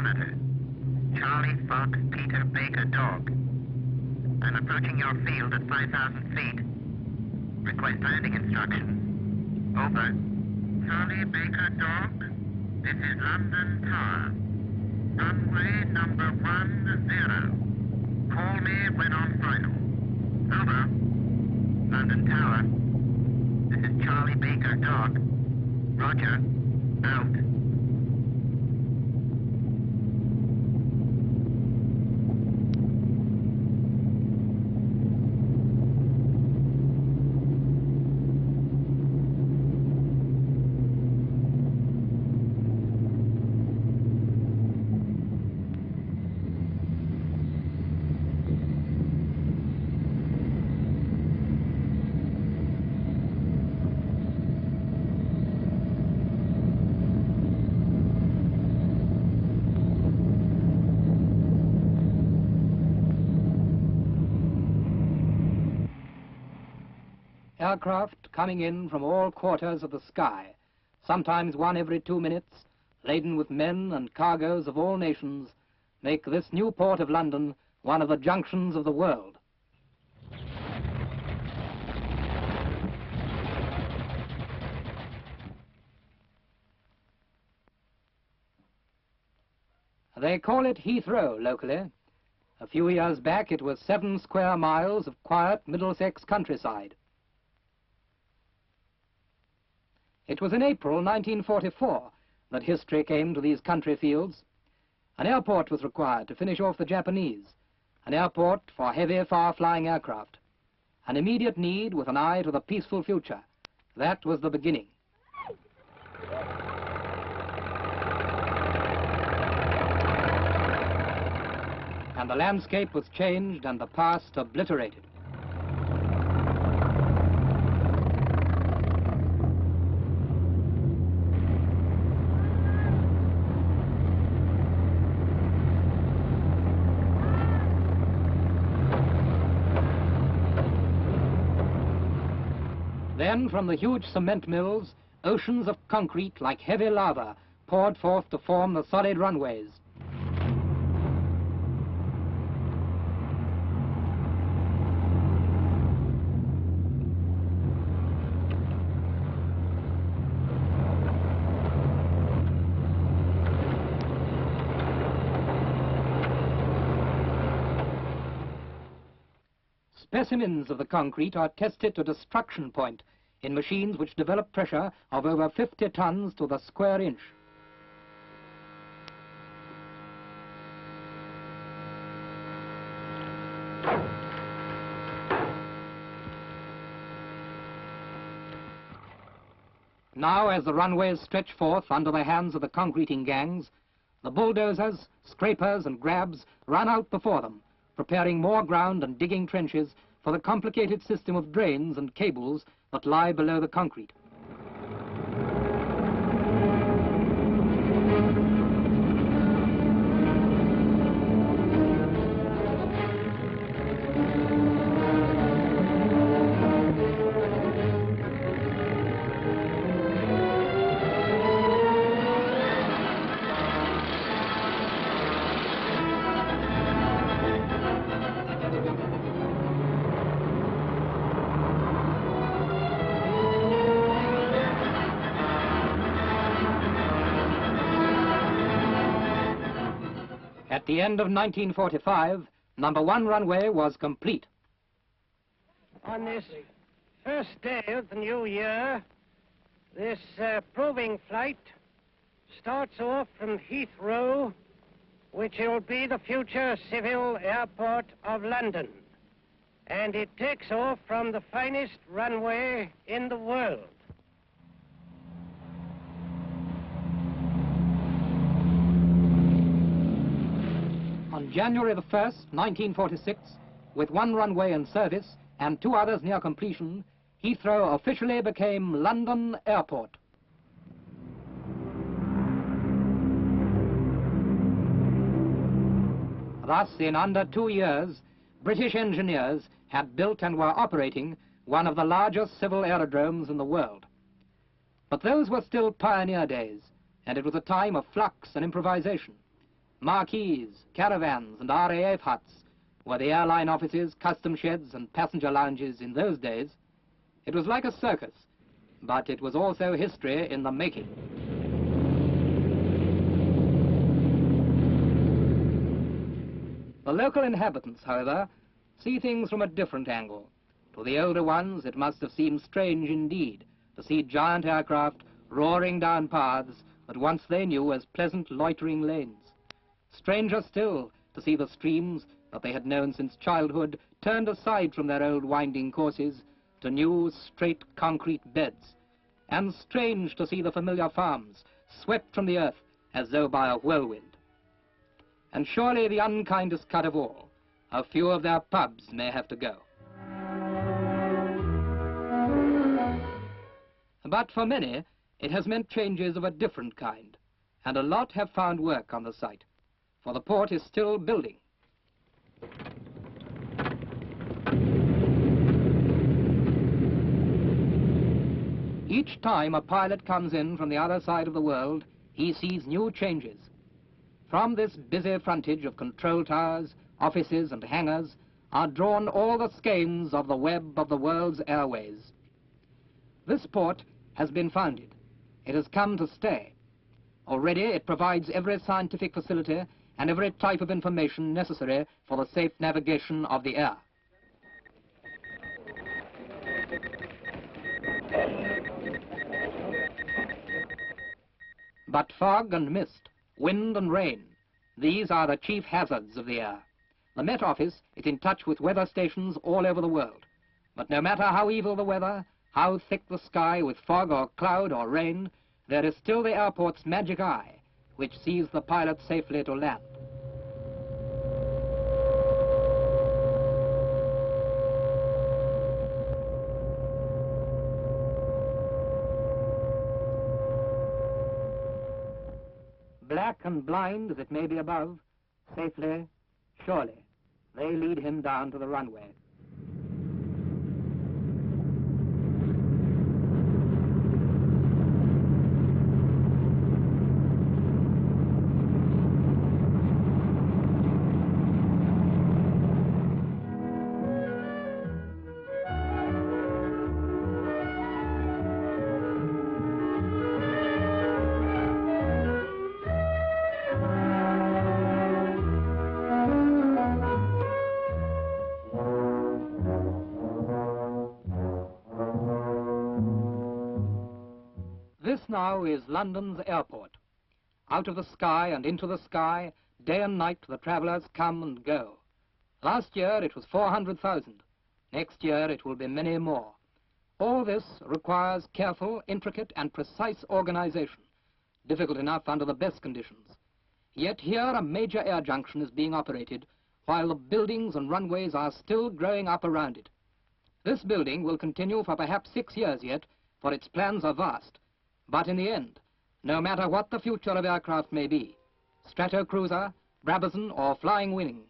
altimeter. Charlie Fox Peter Baker Dog. I'm approaching your field at 5,000 feet. Request landing instruction. Over. Charlie Baker Dog, this is London Tower. Runway number 10. Call me when on final. Over. London Tower. This is Charlie Baker Dog. Roger. Out. Aircraft coming in from all quarters of the sky, sometimes one every 2 minutes, laden with men and cargoes of all nations, make this new port of London one of the junctions of the world. They call it Heathrow locally. A few years back it was 7 square miles of quiet Middlesex countryside. It was in April 1944 that history came to these country fields. An airport was required to finish off the Japanese, an airport for heavy, far-flying aircraft. An immediate need with an eye to the peaceful future. That was the beginning. And the landscape was changed and the past obliterated. Then, from the huge cement mills, oceans of concrete like heavy lava poured forth to form the solid runways. Specimens of the concrete are tested to destruction point in machines which develop pressure of over 50 tons to the square inch. Now, as the runways stretch forth under the hands of the concreting gangs, the bulldozers, scrapers and grabs run out before them, preparing more ground and digging trenches for the complicated system of drains and cables that lie below the concrete. At the end of 1945, number 1 runway was complete. On this first day of the new year, this proving flight starts off from Heathrow, which will be the future civil airport of London. And it takes off from the finest runway in the world. On January the 1st, 1946, with 1 runway in service and 2 others near completion, Heathrow officially became London Airport. Thus, in under 2 years, British engineers had built and were operating one of the largest civil aerodromes in the world. But those were still pioneer days, and it was a time of flux and improvisation. Marquees, caravans and RAF huts were the airline offices, custom sheds and passenger lounges in those days. It was like a circus, but it was also history in the making. The local inhabitants, however, see things from a different angle. To the older ones, it must have seemed strange indeed to see giant aircraft roaring down paths that once they knew as pleasant loitering lanes. Stranger still to see the streams that they had known since childhood turned aside from their old winding courses to new straight concrete beds. And strange to see the familiar farms swept from the earth as though by a whirlwind. And surely the unkindest cut of all, a few of their pubs may have to go. But for many, it has meant changes of a different kind, and a lot have found work on the site, for the port is still building. Each time a pilot comes in from the other side of the world, he sees new changes. From this busy frontage of control towers, offices and hangars are drawn all the skeins of the web of the world's airways. This port has been founded. It has come to stay. Already it provides every scientific facility and every type of information necessary for the safe navigation of the air. But fog and mist, wind and rain, these are the chief hazards of the air. The Met Office is in touch with weather stations all over the world. But no matter how evil the weather, how thick the sky with fog or cloud or rain, there is still the airport's magic eye, which sees the pilot safely to land. Black and blind as it may be above, safely, surely, they lead him down to the runway. This now is London's airport. Out of the sky and into the sky, day and night the travellers come and go. Last year it was 400,000. Next year it will be many more. All this requires careful, intricate and precise organization, difficult enough under the best conditions. Yet here a major air junction is being operated while the buildings and runways are still growing up around it. This building will continue for perhaps 6 years yet, for its plans are vast. But in the end, no matter what the future of aircraft may be, Stratocruiser, Brabazon or Flying Wing,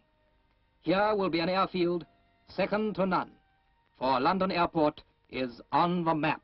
here will be an airfield second to none, for London Airport is on the map.